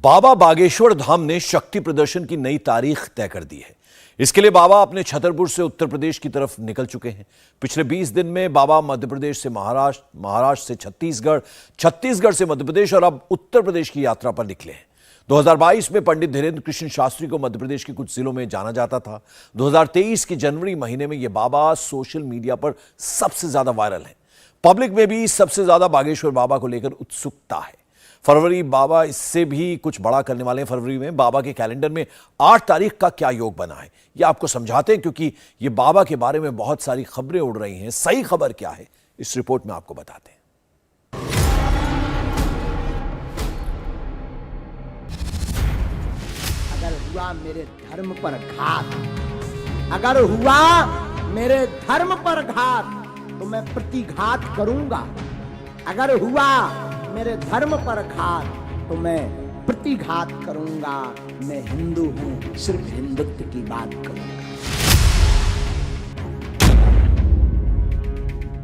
बाबा बागेश्वर धाम ने शक्ति प्रदर्शन की नई तारीख तय कर दी है। इसके लिए बाबा अपने छतरपुर से उत्तर प्रदेश की तरफ निकल चुके हैं। पिछले 20 दिन में बाबा मध्य प्रदेश से महाराष्ट्र, महाराष्ट्र से छत्तीसगढ़, छत्तीसगढ़ से मध्य प्रदेश और अब उत्तर प्रदेश की यात्रा पर निकले हैं। 2022 में पंडित धीरेन्द्र कृष्ण शास्त्री को मध्य प्रदेश के कुछ जिलों में जाना जाता था। 2023 के जनवरी महीने में यह बाबा सोशल मीडिया पर सबसे ज्यादा वायरल है। पब्लिक में भी सबसे ज्यादा बागेश्वर बाबा को लेकर उत्सुकता है। फरवरी बाबा इससे भी कुछ बड़ा करने वाले हैं। फरवरी में बाबा के कैलेंडर में 8 तारीख का क्या योग बना है, यह आपको समझाते हैं, क्योंकि यह बाबा के बारे में बहुत सारी खबरें उड़ रही हैं। सही खबर क्या है, इस रिपोर्ट में आपको बताते हैं। अगर हुआ मेरे धर्म पर घात, अगर हुआ मेरे धर्म पर घात, तो मैं प्रतिघात करूंगा। अगर हुआ मेरे धर्म पर घात, तो मैं प्रतिघात करूंगा। मैं हिंदू हूं, सिर्फ हिंदुत्व की बात करूंगा।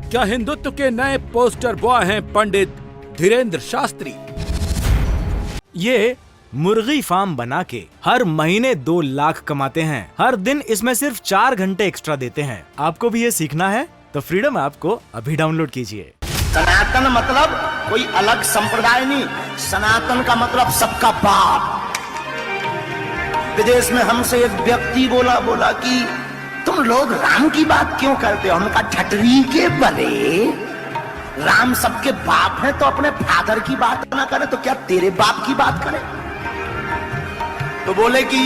क्या हिंदुत्व के नए पोस्टर बॉय हैं पंडित धीरेन्द्र शास्त्री? ये मुर्गी फार्म बना के हर महीने 2 लाख कमाते हैं। हर दिन इसमें सिर्फ 4 घंटे एक्स्ट्रा देते हैं। आपको भी ये सीखना है तो फ्रीडम ऐप को अभी डाउनलोड कीजिए। सनातन मतलब कोई अलग संप्रदाय नहीं, सनातन का मतलब सबका बाप। विदेश में हमसे एक व्यक्ति बोला कि तुम लोग राम की बात क्यों करते हो? हमका ठटरी के बने, राम सबके बाप है तो अपने फादर की बात ना करे तो क्या तेरे बाप की बात करे? तो बोले कि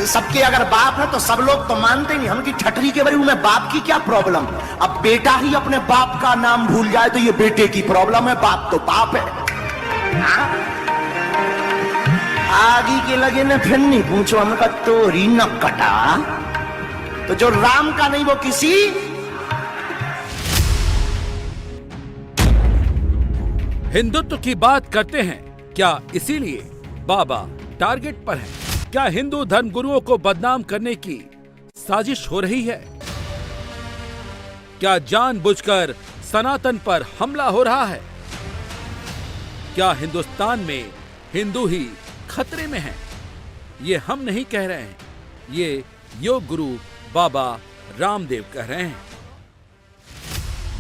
सबके अगर बाप है तो सब लोग तो मानते नहीं। हम की ठटरी के बारे में बाप की क्या प्रॉब्लम? अब बेटा ही अपने बाप का नाम भूल जाए तो ये बेटे की प्रॉब्लम है, बाप तो बाप है। आगे के लगे ने फिर नहीं पूछो, हमका तोरी न कटा। तो जो राम का नहीं वो किसी। हिंदुत्व की बात करते हैं, क्या इसीलिए बाबा टारगेट पर है? क्या हिंदू धर्म गुरुओं को बदनाम करने की साजिश हो रही है? क्या जानबूझकर सनातन पर हमला हो रहा है? क्या हिंदुस्तान में हिंदू ही खतरे में हैं? ये हम नहीं कह रहे हैं, ये योग गुरु बाबा रामदेव कह रहे हैं।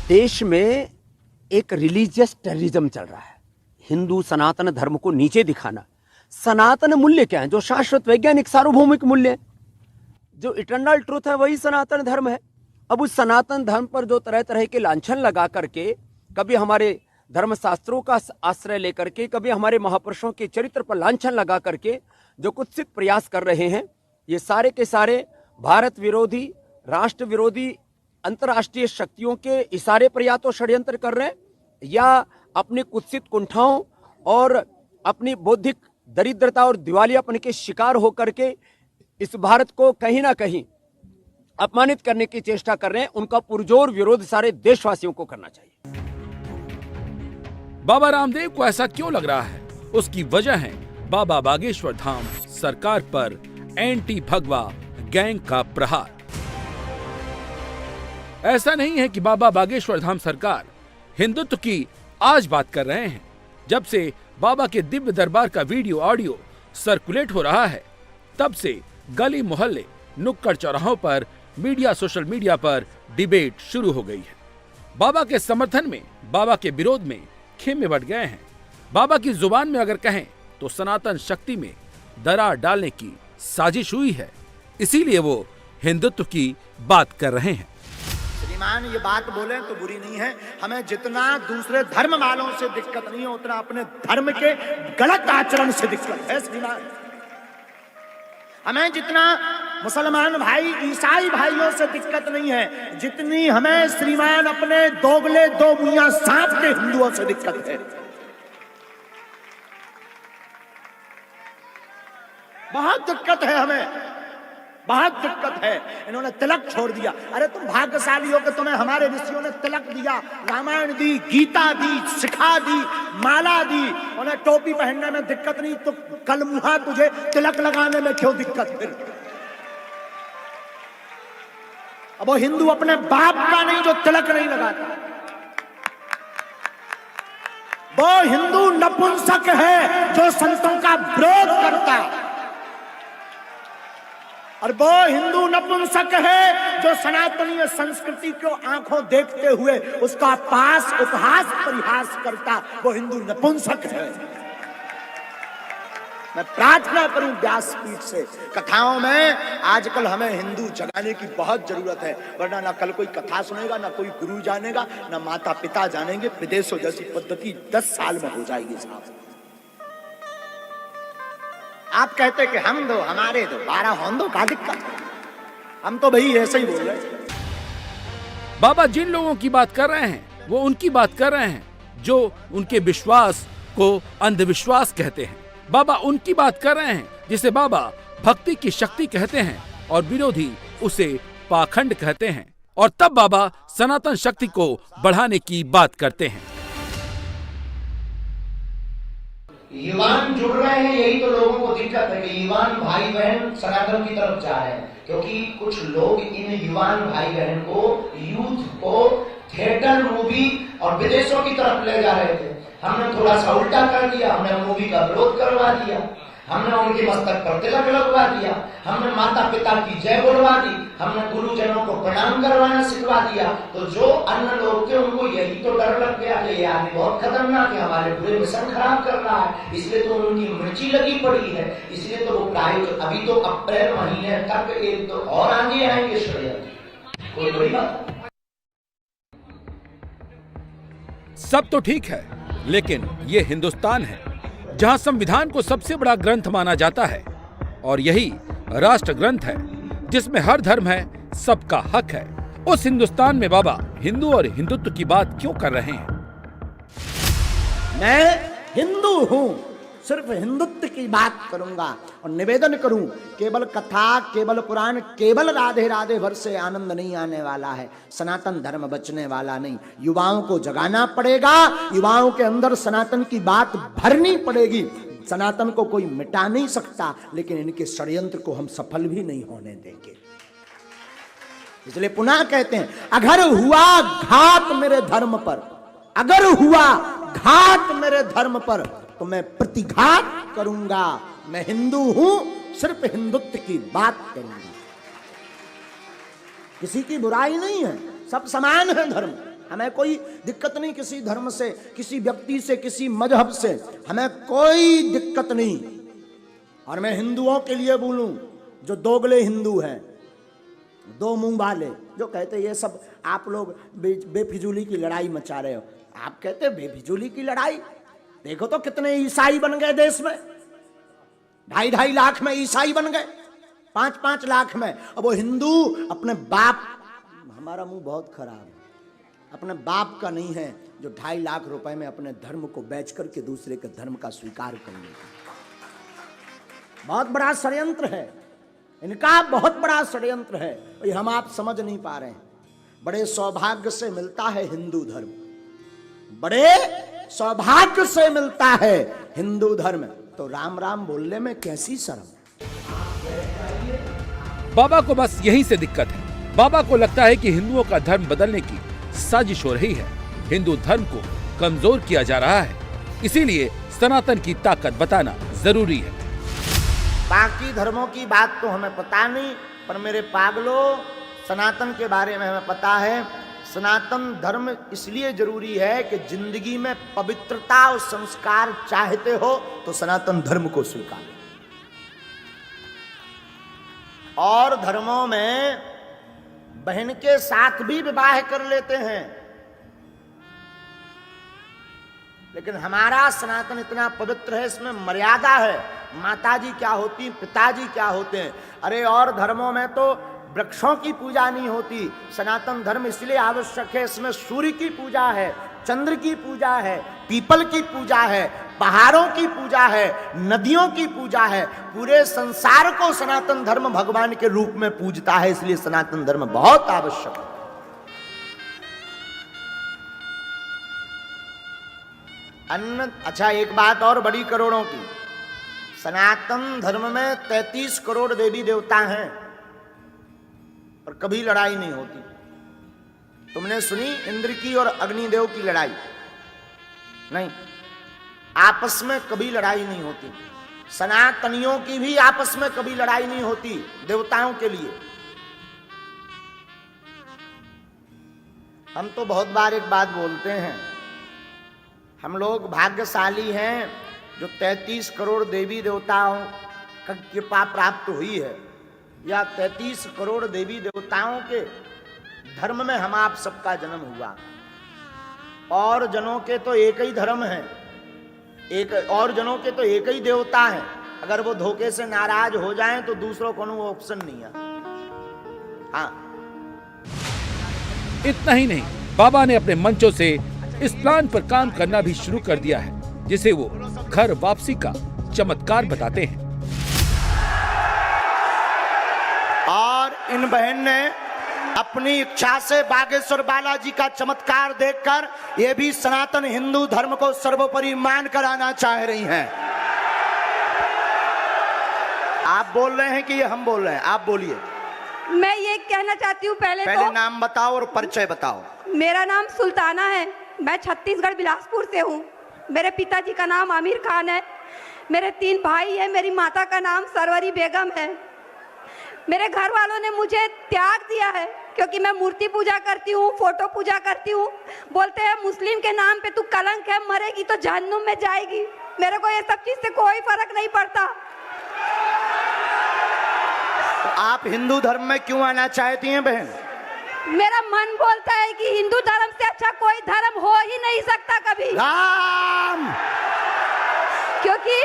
देश में एक रिलीजियस टेररिज्म चल रहा है। हिंदू सनातन धर्म को नीचे दिखाना। सनातन मूल्य क्या है? जो शाश्वत वैज्ञानिक सार्वभौमिक मूल्य है, जो इटर्नल ट्रूथ है, वही सनातन धर्म है। अब उस सनातन धर्म पर जो तरह तरह के लांछन लगा करके, कभी हमारे धर्मशास्त्रों का आश्रय लेकर के, कभी हमारे महापुरुषों के चरित्र पर लांछन लगा करके जो कुत्सित प्रयास कर रहे हैं, ये सारे के सारे भारत विरोधी, राष्ट्र विरोधी, अंतर्राष्ट्रीय शक्तियों के इशारे पर या तो षड्यंत्र कर रहे हैं, या अपनी कुत्सित कुंठाओं और अपनी बौद्धिक दरिद्रता और दिवालियापन के शिकार होकर के इस भारत को कहीं ना कहीं अपमानित करने की चेष्टा कर रहे हैं। उनका पुरजोर विरोध सारे देशवासियों को करना चाहिए। बाबा रामदेव को ऐसा क्यों लग रहा है? उसकी वजह है बाबा बागेश्वर धाम सरकार पर एंटी भगवा गैंग का प्रहार। ऐसा नहीं है कि बाबा बागेश्वर धाम सरकार हिंदुत्व की आज बात कर रहे हैं। जब से बाबा के दिव्य दरबार का वीडियो ऑडियो सर्कुलेट हो रहा है, तब से गली मोहल्ले, नुक्कड़ चौराहों पर, मीडिया, सोशल मीडिया पर डिबेट शुरू हो गई है। बाबा के समर्थन में, बाबा के विरोध में खेमे बढ़ गए हैं। बाबा की जुबान में अगर कहें तो सनातन शक्ति में दरार डालने की साजिश हुई है। इसीलिए वो हिंदुत्व की बात कर रहे हैं। श्रीमान ये बात बोले तो बुरी नहीं है। हमें जितना दूसरे धर्म वालों से दिक्कत नहीं है, उतना अपने धर्म के गलत आचरण से दिक्कत है श्रीमान। हमें जितना मुसलमान भाई, ईसाई भाइयों से दिक्कत नहीं है, जितनी हमें श्रीमान अपने दोगले दो मुइया सांप के हिंदुओं से दिक्कत है। बहुत दिक्कत है, हमें बहुत दिक्कत है। इन्होंने तिलक छोड़ दिया। अरे तुम भाग्यशाली हो कि तुम्हें हमारे ऋषियों ने तिलक दिया, रामायण दी, गीता दी, शिखा दी, माला दी। उन्हें टोपी पहनने में दिक्कत नहीं, तो कल मुहा तुझे तिलक लगाने में क्यों दिक्कत? फिर अब वो हिंदू अपने बाप का नहीं जो तिलक नहीं लगाता। वो हिंदू नपुंसक है जो संतों का विरोध करता है, और वो हिंदू नपुंसक है जो सनातनीय संस्कृति को आंखों देखते हुए उसका पास उपहास परिहास करता, वो हिंदू नपुंसक है। मैं प्रार्थना करूं व्यासपीठ से, कथाओं में आजकल हमें हिंदू जगाने की बहुत जरूरत है, वरना ना कल कोई कथा सुनेगा, ना कोई गुरु जानेगा, ना माता पिता जानेंगे। विदेशों जैसी पद्धति 10 साल में हो जाएगी साहब। आप कहते कि हम दो हमारे दो 12 हों दो, क्या दिक्कत है? हम तो भाई ऐसे ही बोल रहे हैं। बाबा जिन लोगों की बात कर रहे हैं वो उनकी बात कर रहे हैं जो उनके विश्वास को अंधविश्वास कहते हैं। बाबा उनकी बात कर रहे हैं जिसे बाबा भक्ति की शक्ति कहते हैं और विरोधी उसे पाखंड कहते हैं, और तब बाबा सनातन शक्ति को बढ़ाने की बात करते हैं। युवान जुड़ रहे हैं, यही तो लोगों को दिक्कत है कि युवान भाई बहन सनातन की तरफ जा रहे हैं, क्योंकि कुछ लोग इन युवान भाई बहन को यूथ को थिएटर मूवी और विदेशों की तरफ ले जा रहे थे। हमने थोड़ा सा उल्टा कर दिया, हमने मूवी का विरोध करवा दिया, हमने उनके मस्तक पर तिलक लगवा दिया, हमने माता पिता की जय बोलवा दी, हमने गुरुजनों को प्रणाम करवाना सिखवा दिया। तो जो अन्य लोग थे उनको यही तो डर लग गया कि ये आदमी बहुत खतरनाक है, हमारे पूरे मिशन खराब कर रहा है, इसलिए तो उनकी मिर्ची लगी पड़ी है, इसलिए तो वो प्राय अभी तो अप्रैल महीने तक एक तो और आगे आएंगे षड्यंत्र। कोई बड़ी बात सब तो ठीक है, लेकिन ये हिंदुस्तान है जहां संविधान को सबसे बड़ा ग्रंथ माना जाता है, और यही राष्ट्र ग्रंथ है जिसमें हर धर्म है, सबका हक है। उस हिंदुस्तान में बाबा हिंदू और हिंदुत्व की बात क्यों कर रहे हैं? मैं हिंदू हूं, सिर्फ हिंदुत्व की बात करूंगा और निवेदन करूं, केवल कथा, केवल पुराण, केवल राधे राधे भर से आनंद नहीं आने वाला है, सनातन धर्म बचने वाला नहीं। युवाओं को जगाना पड़ेगा, युवाओं के अंदर सनातन की बात भरनी पड़ेगी। सनातन को कोई मिटा नहीं सकता, लेकिन इनके षड्यंत्र को हम सफल भी नहीं होने देंगे। इसलिए पुनः कहते हैं, अगर हुआ घात मेरे धर्म पर, अगर हुआ घात मेरे धर्म पर, तो मैं प्रतिघात करूंगा। मैं हिंदू हूं, सिर्फ हिंदुत्व की बात करूंगा। किसी की बुराई नहीं है, सब समान है धर्म, हमें कोई दिक्कत नहीं किसी धर्म से, किसी व्यक्ति से, किसी मजहब से, हमें कोई दिक्कत नहीं। और मैं हिंदुओं के लिए बोलूं जो दोगले हिंदू हैं, दो मुंह वाले, जो कहते ये सब आप लोग बेफिजूली की लड़ाई मचा रहे हो। आप कहते बेफिजूली की लड़ाई, देखो तो कितने ईसाई बन गए देश में, 2.5 लाख में ईसाई बन गए, 5-5 लाख में। अब वो हिंदू अपने बाप, हमारा मुंह बहुत खराब है, अपने बाप का नहीं है जो 2.5 लाख रुपए में अपने धर्म को बेच करके दूसरे के धर्म का स्वीकार कर लेता। बहुत बड़ा षड्यंत्र है इनका, बहुत बड़ा षड्यंत्र है, ये हम आप समझ नहीं पा रहे हैं। बड़े सौभाग्य से मिलता है हिंदू धर्म, बड़े सौभाग्य से मिलता है हिंदू धर्म, तो राम राम बोलने में कैसी शर्म। बाबा को बस यही से दिक्कत है। बाबा को लगता है कि हिंदुओं का धर्म बदलने की साजिश हो रही है, हिंदू धर्म को कमजोर किया जा रहा है, इसीलिए सनातन की ताकत बताना जरूरी है। बाकी धर्मों की बात तो हमें पता नहीं, पर मेरे पागलों, सनातन के बारे में हमें पता है। सनातन धर्म इसलिए जरूरी है कि जिंदगी में पवित्रता और संस्कार चाहते हो तो सनातन धर्म को स्वीकार। और धर्मों में बहन के साथ भी विवाह कर लेते हैं, लेकिन हमारा सनातन इतना पवित्र है, इसमें मर्यादा है। माताजी क्या होती, पिताजी क्या होते हैं। अरे और धर्मों में तो वृक्षों की पूजा नहीं होती, सनातन धर्म इसलिए आवश्यक है, इसमें सूर्य की पूजा है, चंद्र की पूजा है, पीपल की पूजा है, पहाड़ों की पूजा है, नदियों की पूजा है। पूरे संसार को सनातन धर्म भगवान के रूप में पूजता है, इसलिए सनातन धर्म बहुत आवश्यक है। अच्छा एक बात और बड़ी करोड़ों की, सनातन धर्म में 33 करोड़ देवी देवता हैं और कभी लड़ाई नहीं होती। तुमने सुनी इंद्र की और अग्निदेव की लड़ाई? नहीं। आपस में कभी लड़ाई नहीं होती, सनातनियों की भी आपस में कभी लड़ाई नहीं होती देवताओं के लिए। हम तो बहुत बार एक बात बोलते हैं, हम लोग भाग्यशाली हैं जो 33 करोड़ देवी देवताओं का कृपा प्राप्त हुई है, या 33 करोड़ देवी देवताओं के धर्म में हम आप सबका जन्म हुआ। और जनों के तो एक ही धर्म है, और जनों के तो एक ही देवता है। अगर वो धोखे से नाराज हो जाएं तो दूसरों को वो ऑप्शन नहीं है। हाँ, इतना ही नहीं, बाबा ने अपने मंचों से इस प्लान पर काम करना भी शुरू कर दिया है, जिसे वो घर वापसी का चमत्कार बताते हैं। और इन बहन ने अपनी इच्छा से बागेश्वर बालाजी का चमत्कार देखकर ये भी सनातन हिंदू धर्म को सर्वोपरि मान कर आना चाह रही हैं। आप बोल रहे हैं कि ये हम बोल रहे हैं? आप बोलिए। मैं ये कहना चाहती हूँ, पहले तो नाम बताओ और परिचय बताओ। मेरा नाम सुल्ताना है, मैं छत्तीसगढ़ बिलासपुर से हूँ। मेरे पिताजी का नाम आमिर खान है, मेरे 3 भाई हैं, मेरी माता का नाम सरवरी बेगम है। मेरे घर वालों ने मुझे त्याग दिया है क्योंकि मैं मूर्ति पूजा करती हूँ, फोटो पूजा करती हूँ। बोलते हैं मुस्लिम के नाम पे तू कलंक है, मरेगी तो जहन्नुम में जाएगी। मेरे को ये सब चीज से कोई फर्क नहीं पड़ता। तो आप हिंदू धर्म में क्यों आना चाहती हैं बहन? मेरा मन बोलता है कि हिंदू धर्म से अच्छा कोई धर्म हो ही नहीं सकता कभी। राम! क्योंकि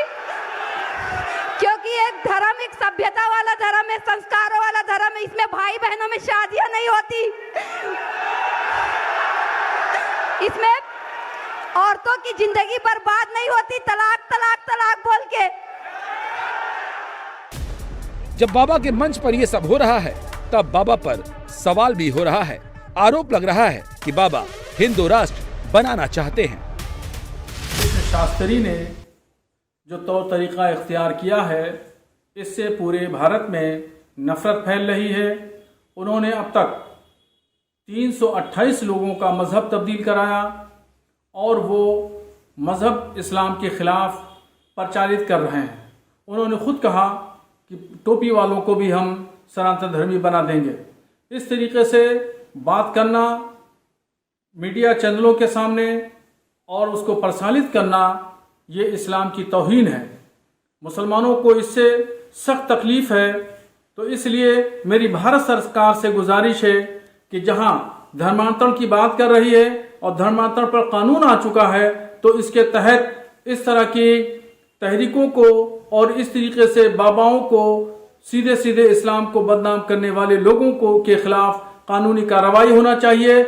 एक धर्म एक सभ्यता वाला धर्म है, संस्कारों वाला धर्म है। इसमें भाई बहनों में शादियां नहीं होती, इसमें औरतों की जिंदगी बर्बाद नहीं होती तलाक तलाक तलाक बोल के। जब बाबा के मंच पर ये सब हो रहा है, तब बाबा पर सवाल भी हो रहा है। आरोप लग रहा है कि बाबा हिंदू राष्ट्र बनाना चाहते हैं। शास्त्री ने जो तौर तरीका इख्तियार किया है, इससे पूरे भारत में नफरत फैल रही है। उन्होंने अब तक 328 लोगों का मजहब तब्दील कराया और वो मजहब इस्लाम के खिलाफ प्रचारित कर रहे हैं। उन्होंने खुद कहा कि टोपी वालों को भी हम सनातन धर्मी बना देंगे। इस तरीके से बात करना मीडिया चैनलों के सामने और उसको प्रसारित करना, ये इस्लाम की तौहीन है। मुसलमानों को इससे सख्त तकलीफ है। तो इसलिए मेरी भारत सरकार से गुजारिश है कि जहां धर्मांतरण की बात कर रही है और धर्मांतरण पर कानून आ चुका है, तो इसके तहत इस तरह की तहरीकों को और इस तरीके से बाबाओं को सीधे सीधे इस्लाम को बदनाम करने वाले लोगों को के खिलाफ कानूनी कार्रवाई होना चाहिए।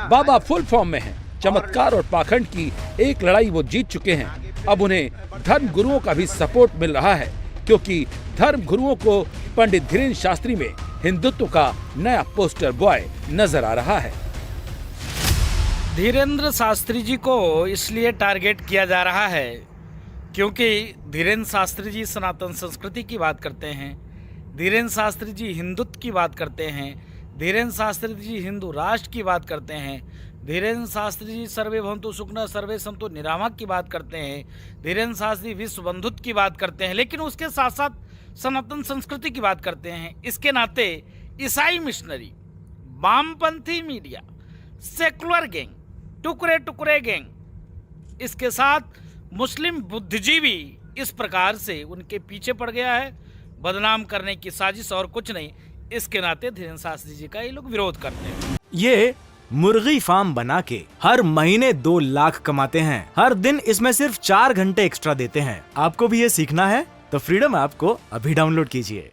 बाबा फुल फॉर्म में हैं। चमत्कार और पाखंड की एक लड़ाई वो जीत चुके हैं। अब उन्हें धर्म गुरुओं का भी सपोर्ट मिल रहा है, क्योंकि धर्म गुरुओं को पंडित धीरेन्द्र शास्त्री में हिंदुत्व का नया पोस्टर बॉय नजर आ रहा है। धीरेन्द्र शास्त्री जी को इसलिए टारगेट किया जा रहा है क्योंकि धीरेन्द्र शास्त्री जी सनातन संस्कृति की बात करते हैं, धीरेन्द्र शास्त्री जी हिंदुत्व की बात करते हैं, धीरेन्द्र शास्त्री जी हिंदू राष्ट्र की बात करते हैं, धीरेन्द्र शास्त्री जी सर्वे भवन्तु सुखिनः सर्वे सन्तु निरामय की बात करते हैं, धीरेन्द्र शास्त्री विश्व बंधुत्व की बात करते हैं, लेकिन उसके साथ साथ सनातन संस्कृति की बात करते हैं। इसके नाते ईसाई मिशनरी, वामपंथी मीडिया, सेकुलर गैंग, टुकड़े टुकड़े गैंग, इसके साथ मुस्लिम बुद्धिजीवी इस प्रकार से उनके पीछे पड़ गया है। बदनाम करने की साजिश और कुछ नहीं। इसके नाते धीरेन्द्र शास्त्री जी का ये लोग विरोध करते हैं। ये मुर्गी फार्म बना के हर महीने 2 लाख कमाते हैं। हर दिन इसमें सिर्फ 4 घंटे एक्स्ट्रा देते हैं। आपको भी ये सीखना है तो फ्रीडम ऐप को अभी डाउनलोड कीजिए।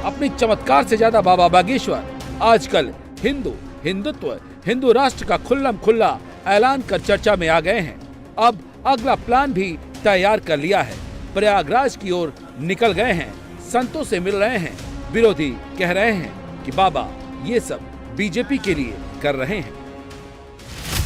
अपनी चमत्कार से ज्यादा बाबा बागेश्वर आजकल हिंदुत्व, हिंदू राष्ट्र का खुल्लम खुल्ला ऐलान कर चर्चा में आ गए हैं। अब अगला प्लान भी तैयार कर लिया है। प्रयागराज की ओर निकल गए हैं, संतों से मिल रहे हैं। विरोधी कह रहे हैं कि बाबा ये सब बीजेपी के लिए कर रहे हैं।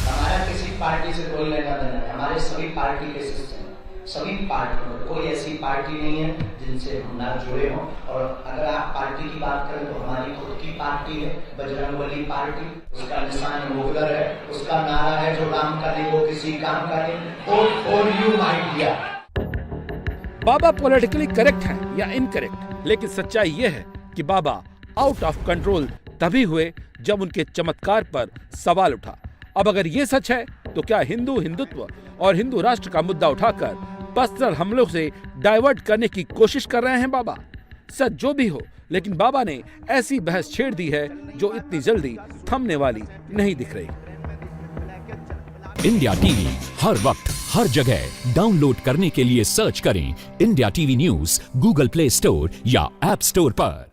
हमारा किसी पार्टी से कोई लेना देना है, हमारे सभी पार्टी के शिष्य हैं। सभी पार्टियों, कोई ऐसी पार्टी नहीं है जिनसे हम ना जुड़े हों। और अगर आप पार्टी की बात करें तो हमारी खुद की पार्टी है बजरंगबली पार्टी, उसका निशान मुगलर है, उसका नारा है जो काम करे वो किसी काम का नहीं, vote for you my dear. बाबा पॉलिटिकली करेक्ट हैं या इनकरेक्ट, लेकिन सच्चाई यह है कि बाबा आउट ऑफ कंट्रोल तभी हुए जब उनके चमत्कार पर सवाल उठा। अब अगर ये सच है तो क्या हिंदुत्व और हिंदू राष्ट्र का मुद्दा उठाकर पर्सनल हमलों से डाइवर्ट करने की कोशिश कर रहे हैं बाबा? सच जो भी हो, लेकिन बाबा ने ऐसी बहस छेड़ दी है जो इतनी जल्दी थमने वाली नहीं दिख रही। इंडिया टीवी हर वक्त हर जगह डाउनलोड करने के लिए सर्च करें India TV news Google play store या ऐप स्टोर पर।